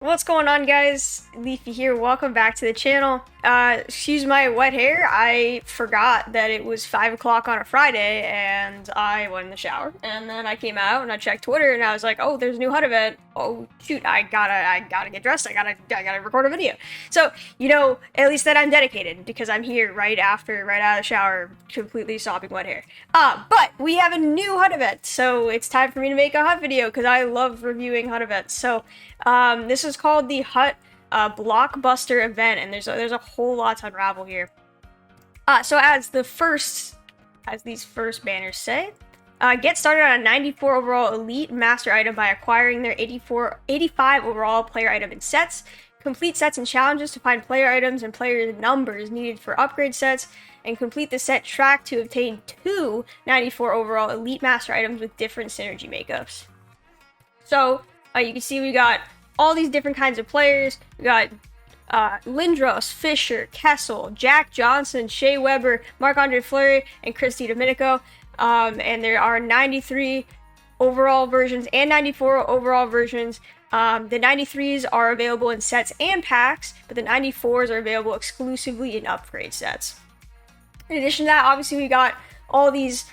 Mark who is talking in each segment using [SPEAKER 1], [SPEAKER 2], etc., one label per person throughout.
[SPEAKER 1] What's going on, guys? Leafy here. Welcome back to the channel. Excuse my wet hair. I forgot that it was 5 o'clock on a Friday, and I went in the shower. And then I came out and I checked Twitter, and I was like, "Oh, there's a new HUT event. Oh shoot, I gotta get dressed. I gotta record a video." So at least that I'm dedicated because I'm here right out of the shower, completely sopping wet hair. But we have a new HUT event, so it's time for me to make a HUT video because I love reviewing HUT events. So this is called the HUT Blockbuster event, and there's a whole lot to unravel here. So as these first banners say, get started on a 94 overall Elite Master item by acquiring their 85 overall player item in sets. Complete sets and challenges to find player items and player numbers needed for upgrade sets, and complete the set track to obtain 2 94 overall Elite Master items with different synergy makeups. So you can see we got all these different kinds of players. We got Lindros, Fisher, Kessel, Jack Johnson, Shea Weber, Marc-Andre Fleury, and Christy Domenico. And there are 93 overall versions and 94 overall versions. The 93s are available in sets and packs, but the 94s are available exclusively in upgrade sets. In addition to that, obviously we got all these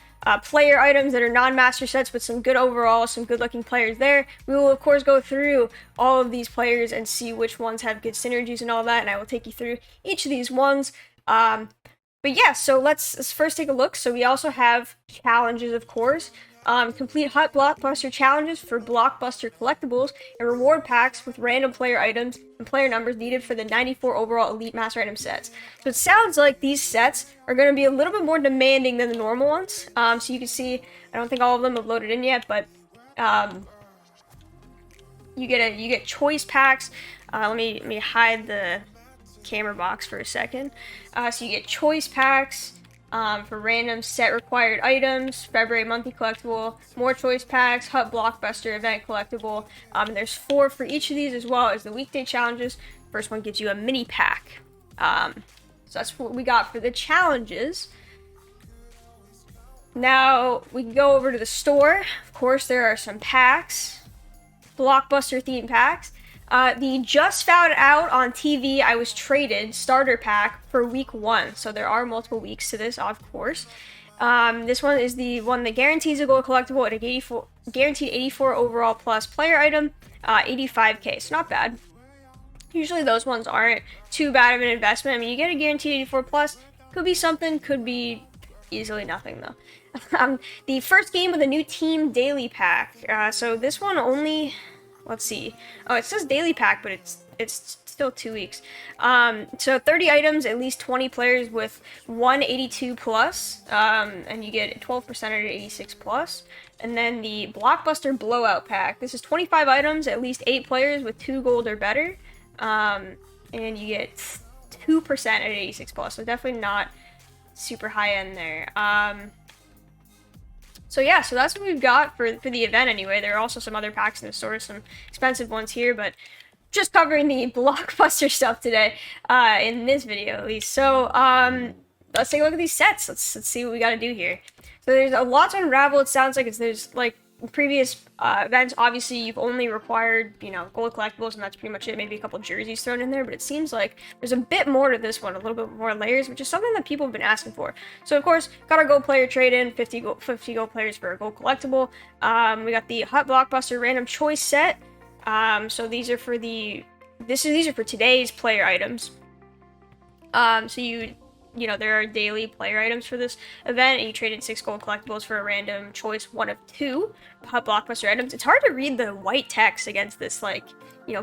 [SPEAKER 1] player items that are non-master sets with some good overall, some good looking players there. We will of course go through all of these players and see which ones have good synergies and all that, and I will take you through each of these ones. But yeah, so let's first take a look. So we also have challenges, of course. Complete HUT Blockbuster challenges for Blockbuster collectibles and reward packs with random player items and player numbers needed for the 94 overall Elite Master item sets. So it sounds like these sets are going to be a little bit more demanding than the normal ones. So you can see, I don't think all of them have loaded in yet, but you get choice packs. Let me hide the camera box for a second. So you get choice packs. For random set required items, February monthly collectible, more choice packs, HUT Blockbuster event collectible, and there's 4 for each of these, as well as the weekday challenges. First one gives you a mini pack. So that's what we got for the challenges. Now we can go over to the store. Of course, there are some packs, Blockbuster themed packs. The just found out on TV I was traded starter pack for week 1. So there are multiple weeks to this, of course. This one is the one that guarantees a gold collectible at a guaranteed 84 overall plus player item, 85k. So not bad. Usually those ones aren't too bad of an investment. I mean, you get a guaranteed 84 plus. Could be something, could be easily nothing though. The first game of the new team daily pack. So this one only... Let's see. Oh, it says daily pack, but it's still 2 weeks. So 30 items, at least 20 players with 182 plus, and you get 12% at 86 plus. And then the Blockbuster Blowout Pack. This is 25 items, at least 8 players with 2 gold or better, and you get 2% at 86 plus. So definitely not super high end there. So yeah, so that's what we've got for the event anyway. There are also some other packs in the store, some expensive ones here, but just covering the Blockbuster stuff today, in this video at least. So let's take a look at these sets. Let's see what we got to do here. So there's a lot to unravel. It sounds like there's like previous events. Obviously, you've only required gold collectibles, and that's pretty much it. Maybe a couple jerseys thrown in there, but it seems like there's a bit more to this one, a little bit more layers, which is something that people have been asking for. So of course, got our gold player trade in, 50 gold players for a gold collectible. We got the HUT Blockbuster random choice set. So these are for these are for today's player items. So there are daily player items for this event, and you traded 6 gold collectibles for a random choice 1 of 2 HUT Blockbuster items. It's hard to read the white text against this,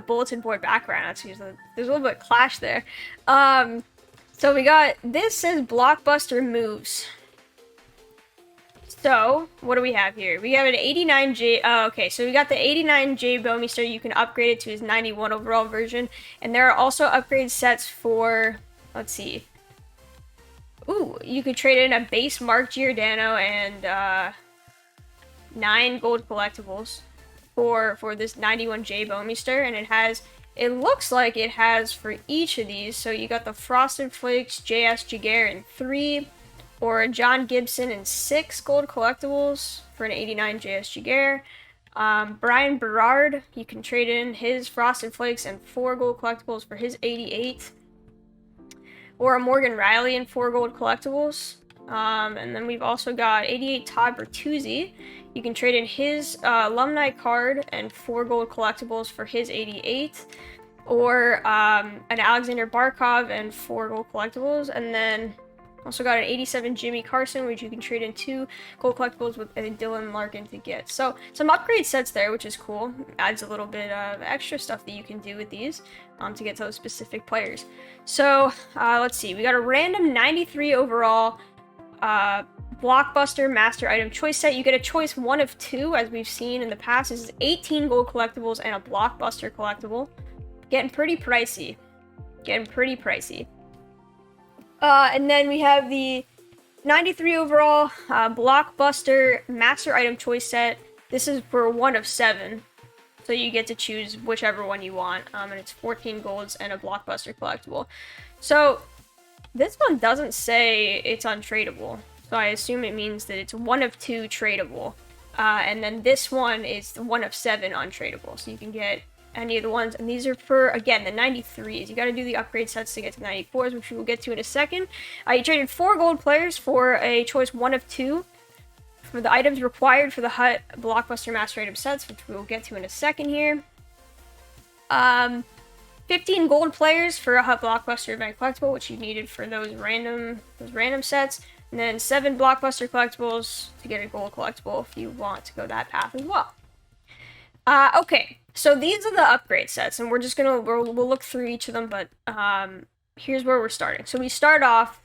[SPEAKER 1] bulletin board background. There's a little bit of clash there. So we got, this says Blockbuster moves. So, what do we have here? We have an 89J, okay, so we got the 89J Bowmeister. You can upgrade it to his 91 overall version, and there are also upgrade sets for, let's see, ooh, you could trade in a base Mark Giordano and 9 gold collectibles for this 91J Bowmeister, and it looks like it has for each of these. So you got the Frosted Flakes JS Jaguar in 3, or a John Gibson in 6 gold collectibles for an 89 JS Jaguar. Brian Berard, you can trade in his Frosted Flakes and 4 gold collectibles for his 88. Or a Morgan Riley and 4 gold collectibles. And then we've also got 88 Todd Bertuzzi. You can trade in his alumni card and 4 gold collectibles for his 88. Or an Alexander Barkov and 4 gold collectibles. And then also got an 87 Jimmy Carson, which you can trade in 2 gold collectibles with Dylan Larkin to get. So some upgrade sets there, which is cool. Adds a little bit of extra stuff that you can do with these to get to those specific players. So let's see. We got a random 93 overall Blockbuster Master Item Choice Set. You get a choice 1 of 2, as we've seen in the past. This is 18 gold collectibles and a Blockbuster collectible. Getting pretty pricey. And then we have the 93 overall Blockbuster Master Item Choice Set. This is for 1 of 7. So you get to choose whichever one you want. And it's 14 golds and a Blockbuster collectible. So this one doesn't say it's untradeable. So I assume it means that it's 1 of 2 tradable. And then this one is 1 of 7 untradeable. So you can get any of the ones, and these are for, again, the 93s. You got to do the upgrade sets to get to the 94s, which we will get to in a second. You traded 4 gold players for a choice 1 of 2 for the items required for the HUT Blockbuster Master Item sets, which we will get to in a second here. 15 gold players for a HUT Blockbuster Event Collectible, which you needed for those random sets. And then 7 Blockbuster collectibles to get a gold collectible if you want to go that path as well. Okay. So these are the upgrade sets, and we're just we'll look through each of them, but here's where we're starting. So we start off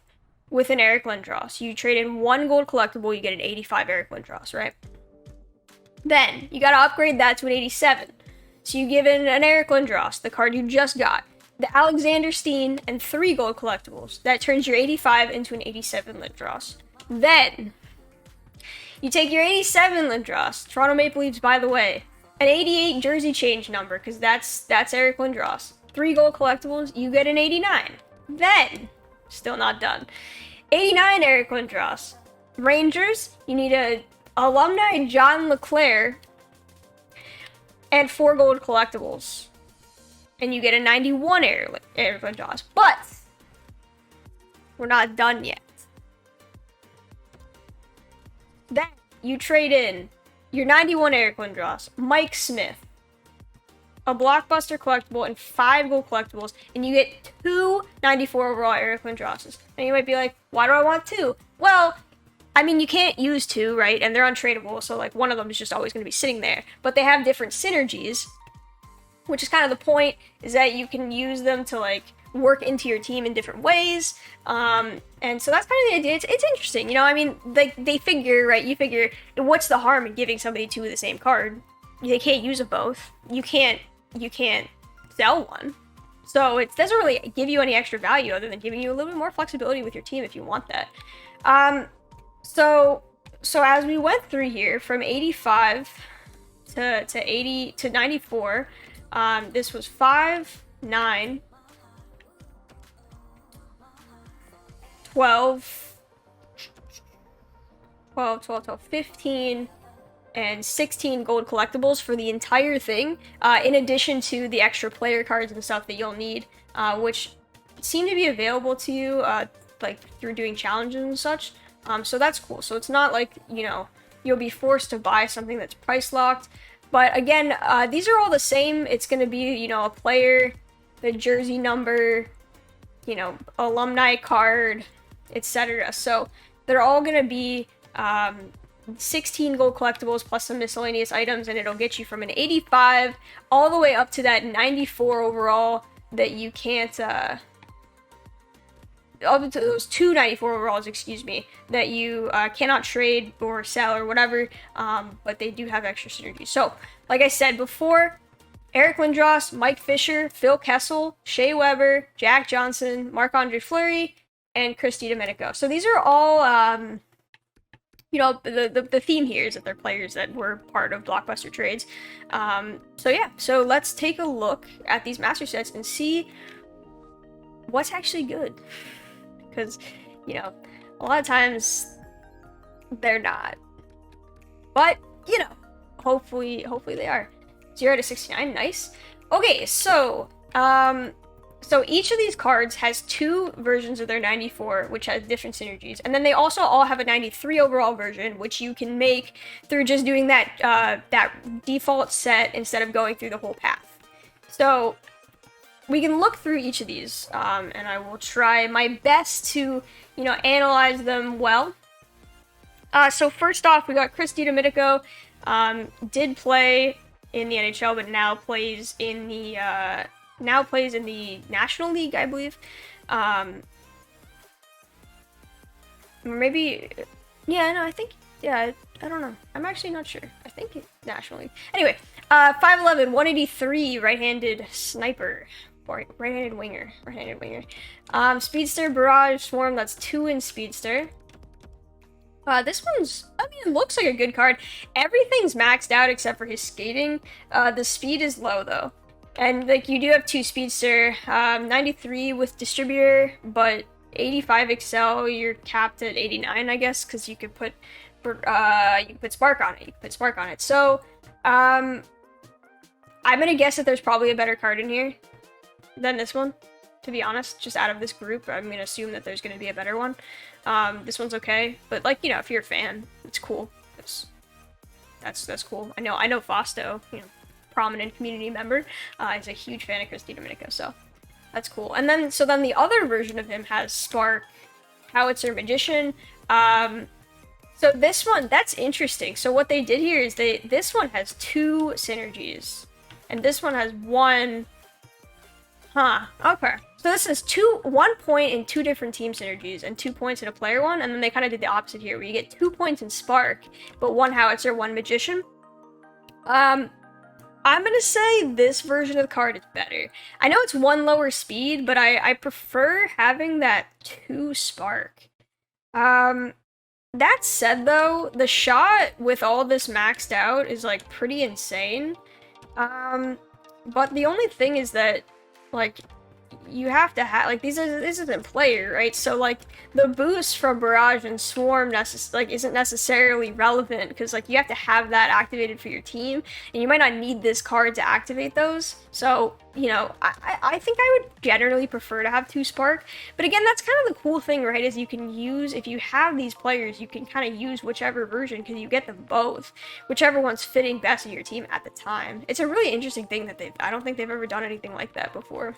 [SPEAKER 1] with an Eric Lindros. You trade in 1 gold collectible, you get an 85 Eric Lindros, right? Then you gotta upgrade that to an 87. So you give in an Eric Lindros, the card you just got, the Alexander Steen, and 3 gold collectibles. That turns your 85 into an 87 Lindros. Then you take your 87 Lindros, Toronto Maple Leafs, by the way, an 88 jersey change number, because that's Eric Lindros. 3 gold collectibles, you get an 89. Then, still not done. 89 Eric Lindros. Rangers, you need a alumni John LeClair and 4 gold collectibles. And you get a 91 Eric Lindros. But we're not done yet. Then you trade in your 91 Eric Lindros, Mike Smith, a Blockbuster collectible, and 5 gold collectibles, and you get 2 94 overall Eric Lindroses. And you might be like, why do I want 2? Well, I mean, you can't use 2, right? And they're untradeable, so like one of them is just always going to be sitting there. But they have different synergies, which is kind of the point, is that you can use them to like work into your team in different ways. And so that's kind of the idea. It's interesting, you know. I mean, they figure, right? You figure, what's the harm in giving somebody 2 of the same card? They can't use them both. You can't sell one. So it doesn't really give you any extra value other than giving you a little bit more flexibility with your team if you want that. So as we went through here from 85 to 80 to 94, this was 5, 9, 12, 15, and 16 gold collectibles for the entire thing, in addition to the extra player cards and stuff that you'll need, which seem to be available to you, like through doing challenges and such. So that's cool. So it's not like, you know, you'll be forced to buy something that's price locked. But again, these are all the same. It's going to be, you know, a player, the jersey number, you know, alumni card, etc. So they're all going to be 16 gold collectibles plus some miscellaneous items, and it'll get you from an 85 all the way up to that 94 overall that you can't, up to those 2 94 overalls, excuse me, that you cannot trade or sell or whatever, but they do have extra synergy. So, like I said before, Eric Lindros, Mike Fisher, Phil Kessel, Shea Weber, Jack Johnson, Marc-Andre Fleury, and Christy Domenico. So these are all, you know, the theme here is that they're players that were part of Blockbuster trades. So yeah, so let's take a look at these master sets and see what's actually good. Because, you know, a lot of times they're not. But, you know, hopefully they are. 0 to 69, nice. Okay, so so each of these cards has 2 versions of their 94, which has different synergies, and then they also all have a 93 overall version, which you can make through just doing that that default set instead of going through the whole path. So we can look through each of these, and I will try my best to, you know, analyze them well. So first off, we got Chris DiDomenico. Did play in the NHL, but now plays in the National League, I believe. Maybe, yeah, no, I think, yeah, I don't know. I'm actually not sure. I think it's National League. Anyway, 5'11", 183, right-handed sniper. Or right-handed winger. Speedster, Barrage, Swarm, that's 2 in Speedster. This one's, I mean, it looks like a good card. Everything's maxed out except for his skating. The speed is low, though. And, like, you do have 2 Speedster, 93 with Distributor, but 85 Excel, you're capped at 89, I guess, because you could put Spark on it. So, I'm gonna guess that there's probably a better card in here than this one, to be honest. Just out of this group, I'm gonna assume that there's gonna be a better one. This one's okay, but, like, you know, if you're a fan, it's cool. That's cool. I know Fausto, you know, prominent community member, is a huge fan of Chris DiDomenico, so that's cool. And then, so then the other version of him has Spark, Howitzer, Magician. So this one, that's interesting. So what they did here is this one has 2 synergies, and this one has 1. Huh, okay. So this is 1 point in 2 different team synergies and 2 points in a player one, and then they kind of did the opposite here, where you get 2 points in Spark, but 1 Howitzer, 1 Magician. I'm gonna say this version of the card is better. I know it's 1 lower speed, but I prefer having that 2 Spark. That said, though, the shot with all this maxed out is, like, pretty insane. But the only thing is that, like, you have to have, like, this isn't player, right? So, like, the boost from Barrage and Swarm isn't necessarily relevant, because, like, you have to have that activated for your team, and you might not need this card to activate those. So, you know, I think I would generally prefer to have 2 Spark, but again, that's kind of the cool thing, right, is you can use, if you have these players, you can kind of use whichever version, because you get them both, whichever one's fitting best in your team at the time. It's a really interesting thing that I don't think they've ever done anything like that before.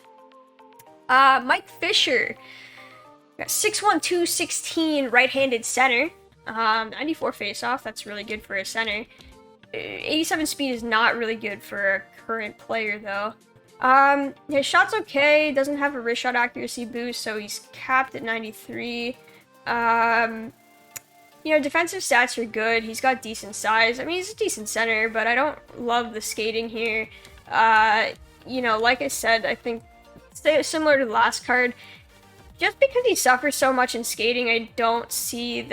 [SPEAKER 1] Mike Fisher, 6'1", 216, right-handed center, 94 face-off, that's really good for a center. 87 speed is not really good for a current player, though. His shot's okay, doesn't have a wrist shot accuracy boost, so he's capped at 93. You know, defensive stats are good, he's got decent size. I mean, he's a decent center, but I don't love the skating here. You know, like I said, I think similar to the last card, just because he suffers so much in skating, I don't see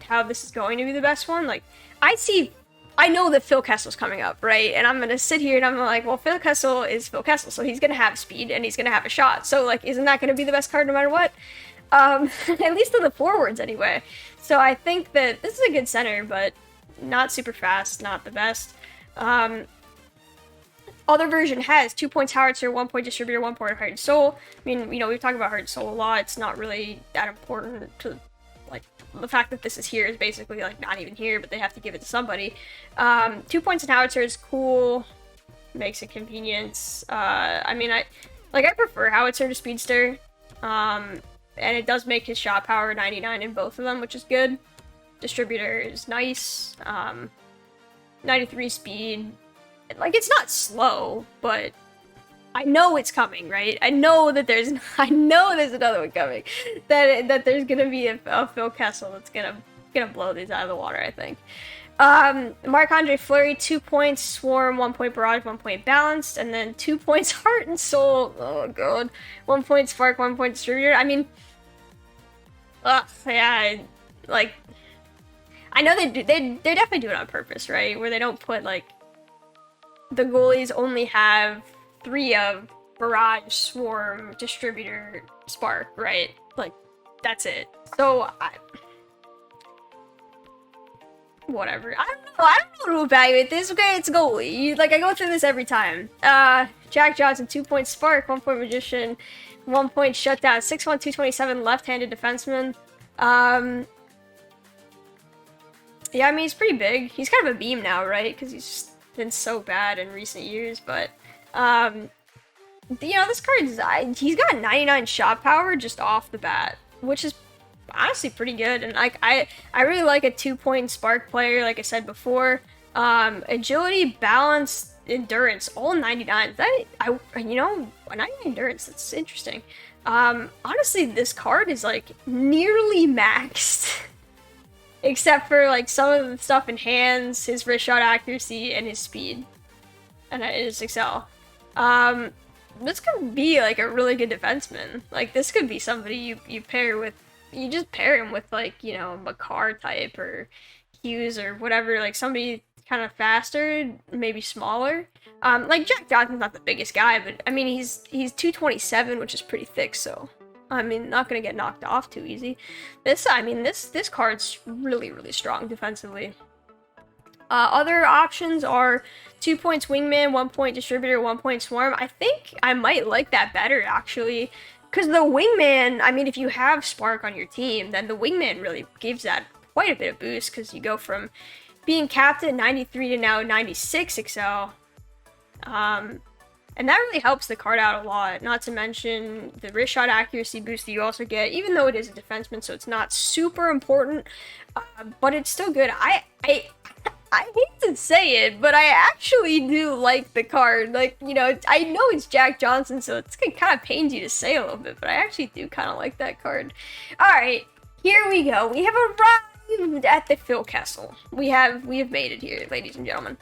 [SPEAKER 1] how this is going to be the best one. Like, I know that Phil Kessel's coming up, right? And I'm gonna sit here and I'm like, well, Phil Kessel is Phil Kessel, so he's gonna have speed and he's gonna have a shot. So, like, isn't that gonna be the best card no matter what? At least in the forwards, anyway. So I think that this is a good center, but not super fast, not the best. Other version has 2 points Howitzer, 1 point Distributor, 1 point Heart and Soul. I mean, you know, we've talked about Heart and Soul a lot. It's not really that important to, like, the fact that this is here is basically, like, not even here, but they have to give it to somebody. 2 points in Howitzer is cool. Makes it convenience. I mean, I prefer Howitzer to Speedster. And it does make his shot power 99 in both of them, which is good. Distributor is nice. 93 speed. Like, it's not slow, but I know it's coming, right? I know there's another one coming. That there's gonna be a Phil Kessel that's gonna blow these out of the water, I think. Marc-Andre Fleury, 2 points Swarm, 1 point Barrage, 1 point Balanced, and then 2 points Heart and Soul. Oh god. 1 point Spark, 1 point Distributor. I mean, yeah, like, I know they definitely do it on purpose, right? Where they don't put, like, the goalies only have 3 of Barrage, Swarm, Distributor, Spark, right? Like, that's it. So, whatever. I don't know to evaluate this. Okay, it's goalie. I go through this every time. Jack Johnson, 2-point spark, 1-point magician, 1-point shutdown, 6'1", 227, left-handed defenseman. Yeah, I mean, he's pretty big. He's kind of a beam now, right? Because he's just been so bad in recent years, but, this card, he's got 99 shot power just off the bat, which is honestly pretty good. And I really like a 2-point spark player, like I said before. Agility, balance, endurance, all 99. A 99 endurance, that's interesting. Honestly, this card is nearly maxed. Except for some of the stuff in hands, his wrist shot accuracy, and his speed. And his excel. This could be a really good defenseman. This could be somebody you pair with. You just pair him with Makar type or Hughes or whatever, somebody kind of faster, maybe smaller. Jack Johnson's not the biggest guy, but I mean he's 227, which is pretty thick, so I mean not gonna get knocked off too easy. This card's really, really strong defensively. Other options are 2 points wingman, 1 point distributor, 1 point swarm. I think I might like that better, actually. Because the wingman, I mean, if you have Spark on your team, then the wingman really gives that quite a bit of boost. Because you go from being capped at 93 to now 96 excel. And that really helps the card out a lot. Not to mention the wrist shot accuracy boost that you also get. Even though it is a defenseman, so it's not super important. But it's still good. I hate to say it, but I actually do like the card. I know it's Jack Johnson, so it's kind of pains you to say a little bit, but I actually do kind of like that card. Alright, here we go. We have arrived at the Phil Kessel. We have made it here, ladies and gentlemen.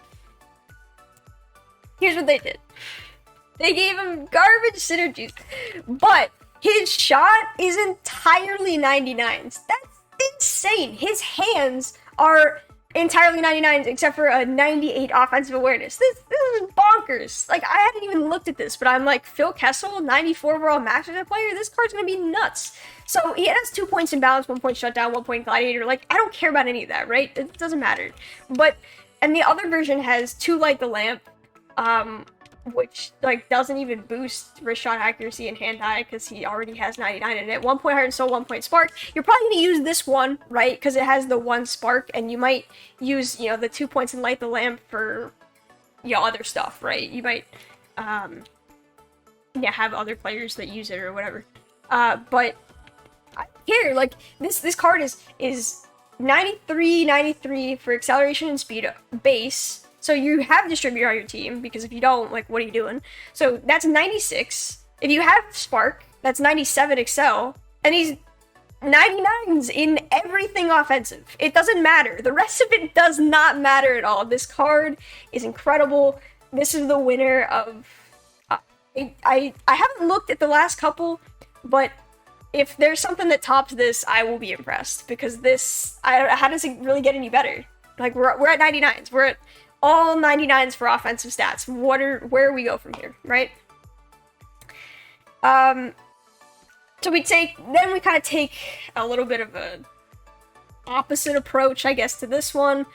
[SPEAKER 1] Here's what they did. They gave him garbage synergies, but his shot is entirely 99s. That's insane. His hands are entirely 99s except for a 98 offensive awareness. This is bonkers. I hadn't even looked at this, but I'm Phil Kessel, 94 overall master player. This card's gonna be nuts. So he has 2 points in balance, 1 point shutdown, 1 point gladiator. I don't care about any of that, right? It doesn't matter. And the other version has 2 light the lamp, which doesn't even boost wrist shot accuracy and hand eye because he already has 99 in it. 1 point heart and soul, 1 point spark. You're probably gonna use this one, right? Because it has the 1 spark, and you might use the 2 points and light the lamp for other stuff, right? You might have other players that use it or whatever. But here, this card is 93 for acceleration and speed base. So you have distributor on your team, because if you don't, what are you doing? So that's 96. If you have Spark, that's 97 Excel, and he's 99s in everything offensive. It doesn't matter. The rest of it does not matter at all. This card is incredible. This is the winner of... I haven't looked at the last couple, but if there's something that tops this, I will be impressed, because this... how does it really get any better? We're at 99s. We're at all 99s for offensive stats. Where we go from here, right? So we kind of take a little bit of a opposite approach, I guess, to this one,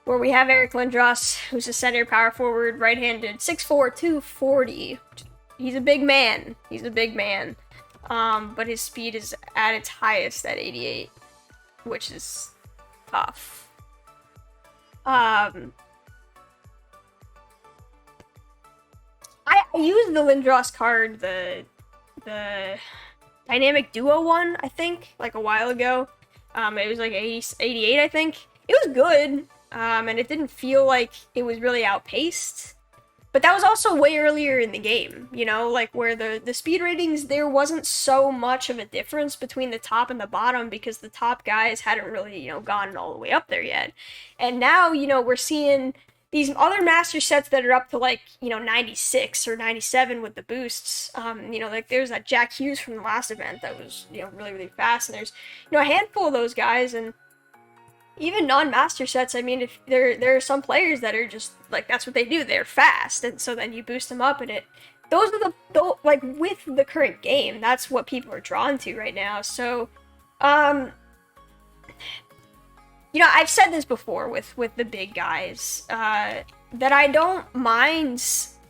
[SPEAKER 1] where we have Eric Lindros, who's a center power forward, right-handed, 6'4", 240. He's a big man. But his speed is at its highest at 88, which is tough. I used the Lindros card, the Dynamic Duo one, I think, a while ago. It was 88, I think. It was good, and it didn't feel like it was really outpaced. But that was also way earlier in the game, where the speed ratings, there wasn't so much of a difference between the top and the bottom, because the top guys hadn't really, gone all the way up there yet. And now, we're seeing these other master sets that are up to 96 or 97 with the boosts. There's that Jack Hughes from the last event that was, really, really fast. And there's, a handful of those guys, and even non-master sets, I mean, if there are some players that are just, that's what they do. They're fast, and so then you boost them up, and those are with the current game, that's what people are drawn to right now. So, you know, I've said this before with the big guys, that I don't mind,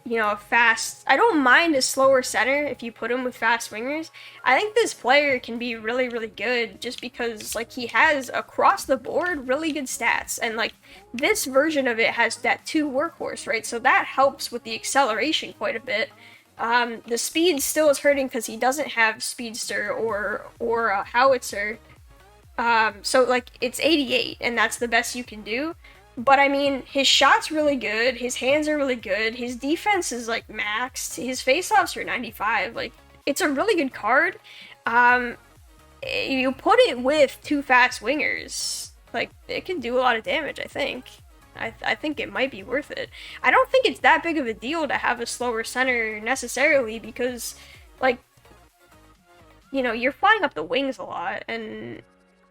[SPEAKER 1] you know, I don't mind a slower center if you put him with fast wingers. I think this player can be really, really good just because, like, he has across the board really good stats, and like this version of it has that 2 workhorse, right? So that helps with the acceleration quite a bit. The speed still is hurting because he doesn't have speedster or a howitzer. So like it's 88, and that's the best you can do. But I mean, his shot's really good. His hands are really good. His defense is like maxed. His faceoffs are 95. Like, it's a really good card. You put it with 2 fast wingers, like it can do a lot of damage. I think. I think it might be worth it. I don't think it's that big of a deal to have a slower center necessarily because, like, you know, you're flying up the wings a lot, and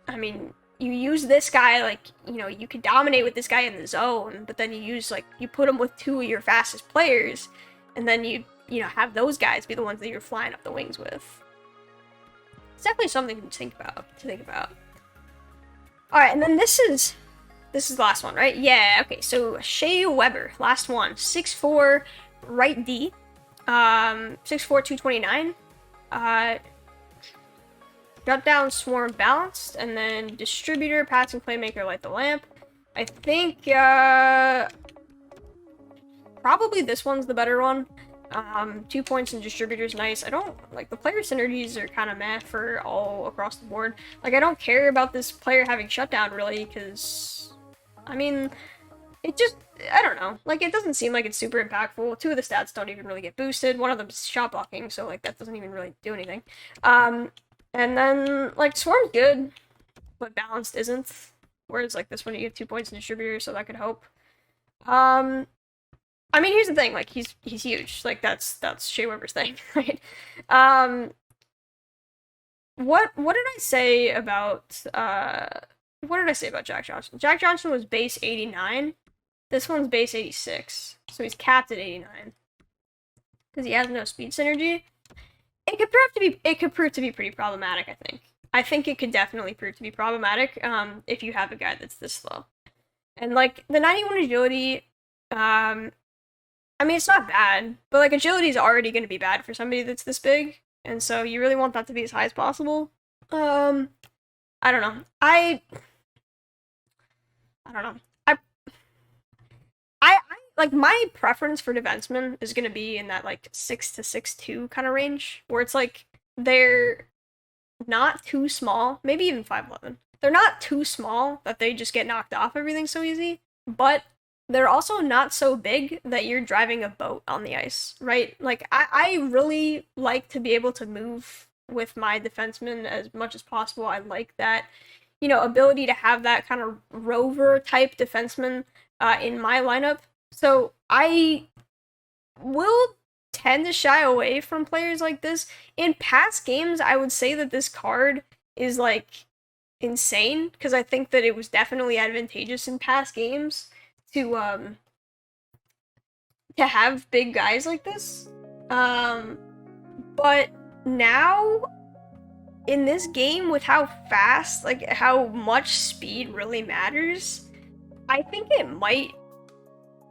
[SPEAKER 1] I mean, you use this guy, like, you know, you could dominate with this guy in the zone, but then you use, like, you put him with 2 of your fastest players, and then you know, have those guys be the ones that you're flying up the wings with. It's definitely something to think about. Alright, and then this is the last one, right? Yeah, okay, so Shea Weber, last one. 6'4", right D. 6'4", 229. Shut down, swarm, balanced, and then distributor, passing, playmaker, light the lamp. I think probably this one's the better one. 2 points in distributor's nice. I don't like the player synergies are kind of meh for all across the board. Like, I don't care about this player having shutdown really, because I mean, it just, I don't know. Like, it doesn't seem like it's super impactful. 2 of the stats don't even really get boosted. One of them's shot blocking, so like that doesn't even really do anything. And then, like, Swarm's good, but Balanced isn't. Whereas, like, this one you get 2 points in Distributor, so that could help. I mean, here's the thing, like, he's huge. Like, that's Shea Weber's thing, right? What did I say about, Jack Johnson? Jack Johnson was base 89. This one's base 86. So he's capped at 89. Because he has no speed synergy. It could prove to be pretty problematic, I think. I think it could definitely prove to be problematic if you have a guy that's this slow. And, like, the 91 agility, I mean, it's not bad, but, like, agility is already going to be bad for somebody that's this big, and so you really want that to be as high as possible. I don't know. I don't know. I like, my preference for defensemen is going to be in that, like, 6 to 6'2" kind of range, where it's, like, they're not too small, maybe even 5'11". They're not too small that they just get knocked off everything so easy, but they're also not so big that you're driving a boat on the ice, right? Like, I really like to be able to move with my defensemen as much as possible. I like that, you know, ability to have that kind of rover type defenseman in my lineup. So I will tend to shy away from players like this. In past games, I would say that this card is, like, insane, because I think that it was definitely advantageous in past games to have big guys like this. But now, in this game, with how fast, like, how much speed really matters, I think it might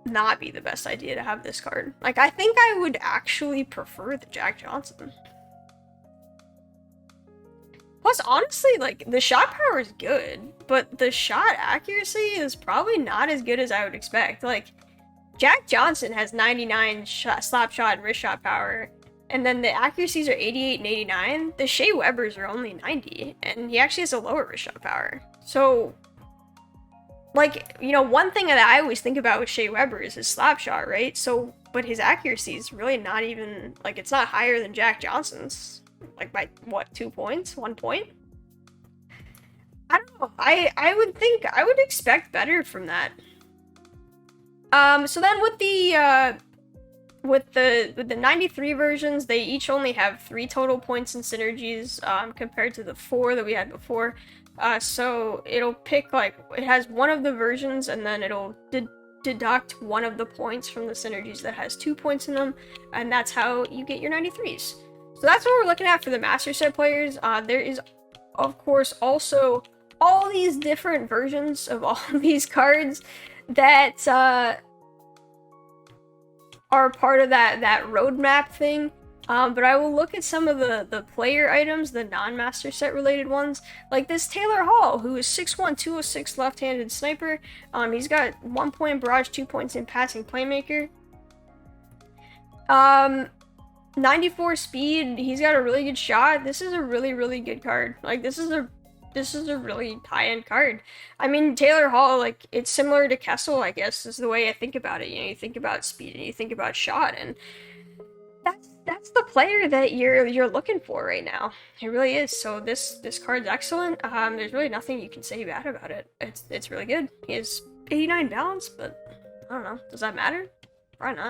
[SPEAKER 1] not be the best idea to have this card. Like, I think I would actually prefer the Jack Johnson. Plus, honestly, like, the shot power is good, but the shot accuracy is probably not as good as I would expect. Like, Jack Johnson has 99 slap shot and wrist shot power, and then the accuracies are 88 and 89. The Shea Webers are only 90, and he actually has a lower wrist shot power. So, like, you know, one thing that I always think about with Shea Weber is his slap shot, right? So, but his accuracy is really not even, like, it's not higher than Jack Johnson's. Like, by, what, 2 points? 1 point? I don't know. I would expect better from that. So then with the 93 versions, they each only have 3 total points in synergies, compared to the 4 that we had before. So it'll pick, like, it has one of the versions, and then it'll deduct one of the points from the synergies that has 2 points in them, and that's how you get your 93s. So that's what we're looking at for the Master Set players. There is, of course, also all these different versions of all these cards that are part of that roadmap thing. But I will look at some of the player items, the non-master set related ones, like this Taylor Hall, who is 6'1", 206 left-handed sniper. He's got 1 point in barrage, 2 points in passing playmaker. 94 speed. He's got a really good shot. This is a really good card. Like this is a really high-end card. I mean, Taylor Hall, like, it's similar to Kessel, I guess, is the way I think about it. You know, you think about speed and you think about shot, and that's the player that you're looking for right now. It really is. So this card's excellent. There's really nothing you can say bad about it. It's really good. He has 89 balance, but I don't know. Does that matter? Probably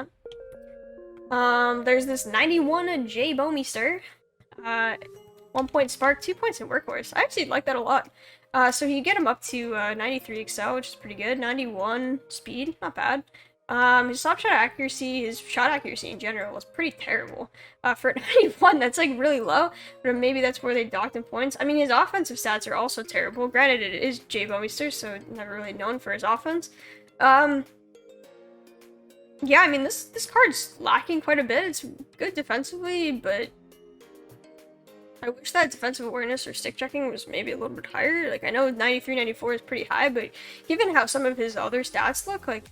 [SPEAKER 1] not. There's this 91 Shea Weber. 1 point spark, 2 points in workhorse. I actually like that a lot. So you get him up to 93 excel, which is pretty good. 91 speed, not bad. His slap shot accuracy, his shot accuracy in general was pretty terrible. For 91, that's like really low, but maybe that's where they docked in points. I mean, his offensive stats are also terrible. Granted, it is Shea Weber, so never really known for his offense. Yeah, I mean, this card's lacking quite a bit. It's good defensively, but I wish that defensive awareness or stick checking was maybe a little bit higher. Like, I know 93, 94 is pretty high, but given how some of his other stats look, like,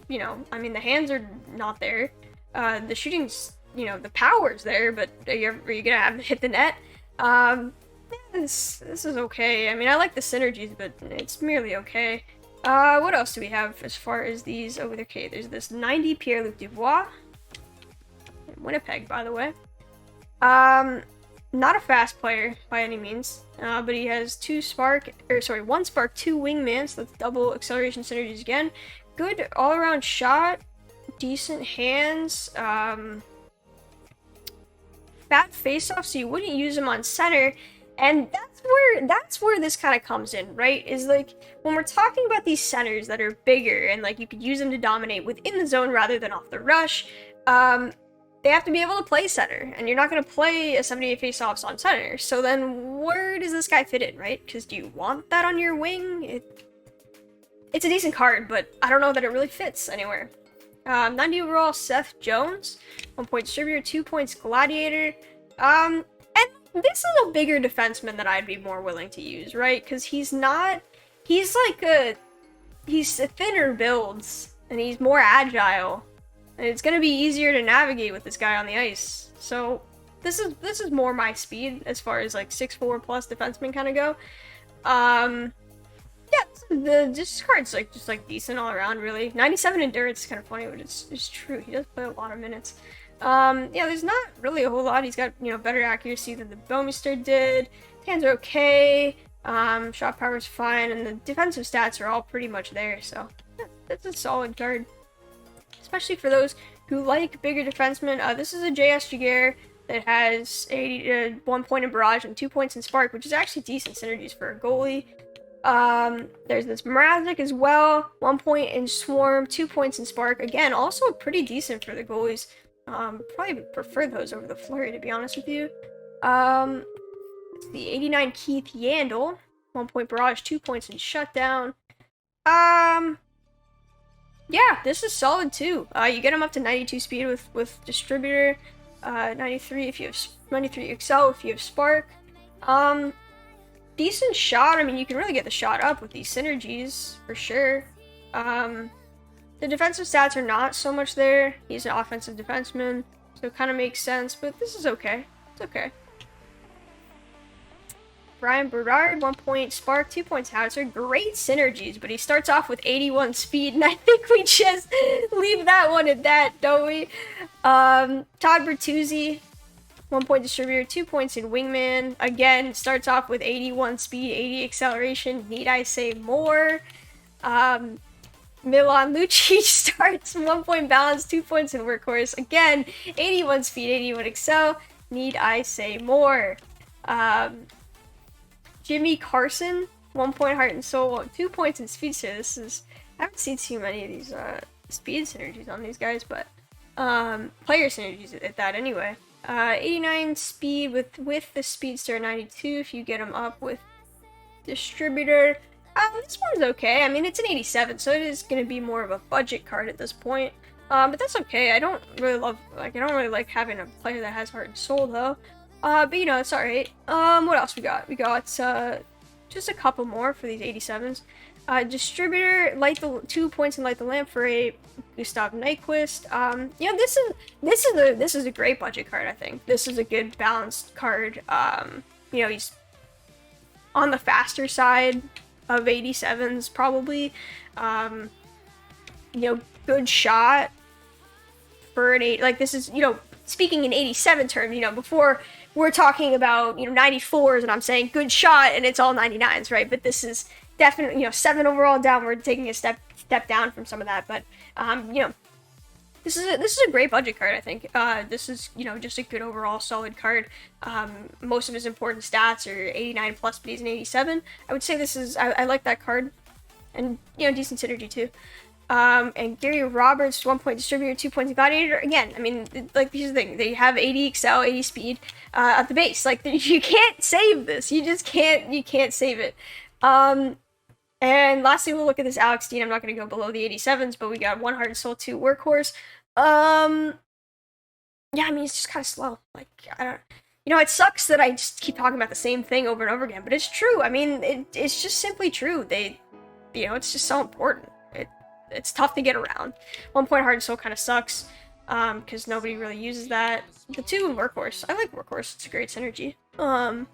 [SPEAKER 1] you know, I mean, the hands are not there. The shooting's, you know, the power's there, but are you gonna have to hit the net? This is okay. I mean, I like the synergies, but it's merely okay. What else do we have as far as these? Oh, okay, there's this 90 Pierre-Luc Dubois. Winnipeg, by the way. Not a fast player by any means, but he has 1 spark, 2 wingman, so that's double acceleration synergies again. Good all-around shot, decent hands, fat face-off, so you wouldn't use him on center, and that's where this kind of comes in, right? Is like, when we're talking about these centers that are bigger, and like you could use them to dominate within the zone rather than off the rush, they have to be able to play center, and you're not going to play a 78 face-offs on center. So then where does this guy fit in, right? Because do you want that on your wing? It's a decent card, but I don't know that it really fits anywhere. 90 overall, Seth Jones. 1 point distributor, 2 points gladiator. And this is a bigger defenseman that I'd be more willing to use, right? Because he's thinner builds, and he's more agile. And it's gonna be easier to navigate with this guy on the ice. So this is more my speed as far as like 6'4" plus defensemen kind of go. Yeah, this card's like just like decent all around, really. 97 endurance is kind of funny, but it's true. He does play a lot of minutes. Yeah, there's not really a whole lot. He's got, you know, better accuracy than the Bouwmeester did. Hands are okay. Shot power's fine, and the defensive stats are all pretty much there. So yeah, that's a solid card. Especially for those who like bigger defensemen. This is a JS Jaguar that has 1 point in barrage and 2 points in spark, which is actually decent synergies for a goalie. There's this Mrazek as well, 1 point in swarm, 2 points in spark. Again, also pretty decent for the goalies. Probably prefer those over the flurry, to be honest with you. It's the 89 Keith Yandel, 1 point barrage, 2 points in shutdown. Yeah, this is solid too. You get him up to 92 speed with distributor, 93 if you have 93 excel if you have spark. Decent shot. I mean, you can really get the shot up with these synergies for sure. The defensive stats are not so much there. He's an offensive defenseman, so it kind of makes sense. But this is okay. It's okay. Brian Berard, 1 point spark, 2 points howitzer. Great synergies, but he starts off with 81 speed, and I think we just leave that one at that, don't we? Todd Bertuzzi, 1 point distributor, 2 points in wingman. Again, starts off with 81 speed, 80 acceleration. Need I say more? Milan Lucic starts 1 point balance, 2 points in workhorse. Again, 81 speed, 81 excel. Need I say more? Jimmy Carson, 1 point heart and soul, 2 points in speed. So this is, I haven't seen too many of these speed synergies on these guys, but player synergies at that anyway. 89 speed with the speedster, 92 if you get him up with Distributor. This one's okay. I mean, it's an 87, so it is going to be more of a budget card at this point. But that's okay. I don't really like having a player that has heart and soul though. But you know, it's alright. What else we got? We got just a couple more for these 87s. Distributor, light the 2 points and light the lamp for a Gustav Nyquist. You know, this is a great budget card. I think this is a good balanced card. You know, he's on the faster side of 87s probably. You know, good shot for an 8. Like, this is, you know, speaking in 87 terms, you know, before we're talking about, you know, 94s and I'm saying good shot and it's all 99s, right? But this is definitely, you know, 7 overall downward, taking a step down from some of that. But you know, this is a great budget card, I think. This is, you know, just a good overall solid card. Most of his important stats are 89 plus, but he's an 87. I would say this is, I like that card, and you know, decent synergy too. And Gary Roberts, 1 point distributor, 2 points gladiator. Again, I mean, like, here's the thing: they have 80 excel, 80 speed at the base. Like, you can't save this. You just can't. You can't save it. And lastly, we'll look at this Alex Dean. I'm not going to go below the 87s, but we got 1 heart and soul, 2 workhorse. Yeah, I mean, it's just kind of slow. Like, I don't. You know, it sucks that I just keep talking about the same thing over and over again, but it's true. I mean, it's just simply true. You know, it's just so important. It's tough to get around. 1 point heart and soul kind of sucks, because nobody really uses that. The 2 workhorse, I like workhorse. It's a great synergy. I mean,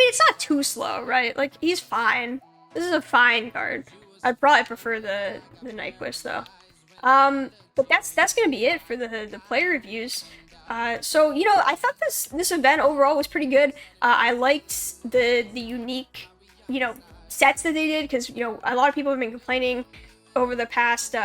[SPEAKER 1] it's not too slow, right? Like, he's fine. This is a fine card. I'd probably prefer the Nyquist though. But that's gonna be it for the player reviews. So, you know, I thought this event overall was pretty good. I liked the unique, you know, sets that they did, because, you know, a lot of people have been complaining over the past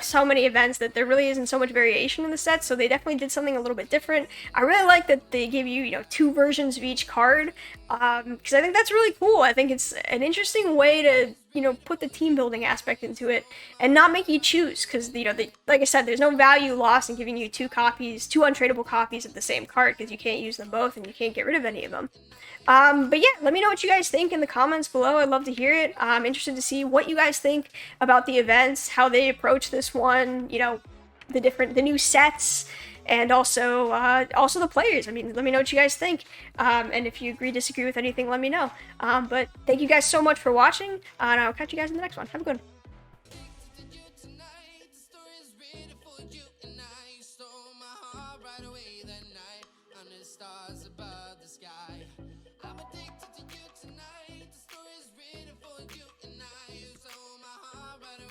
[SPEAKER 1] so many events that there really isn't so much variation in the sets, so they definitely did something a little bit different. I really like that they give you, you know, 2 versions of each card, because I think that's really cool. I think it's an interesting way to, you know, put the team building aspect into it and not make you choose, because, you know, like I said, there's no value lost in giving you 2 untradeable copies of the same card, because you can't use them both and you can't get rid of any of them. But yeah, let me know what you guys think in the comments below. I'd love to hear it. I'm interested to see what you guys think about the events, how they approach this one, you know, the new sets, and also the players. I mean, let me know what you guys think. And if you agree, disagree with anything, let me know. But thank you guys so much for watching, and I'll catch you guys in the next one. Have a good one.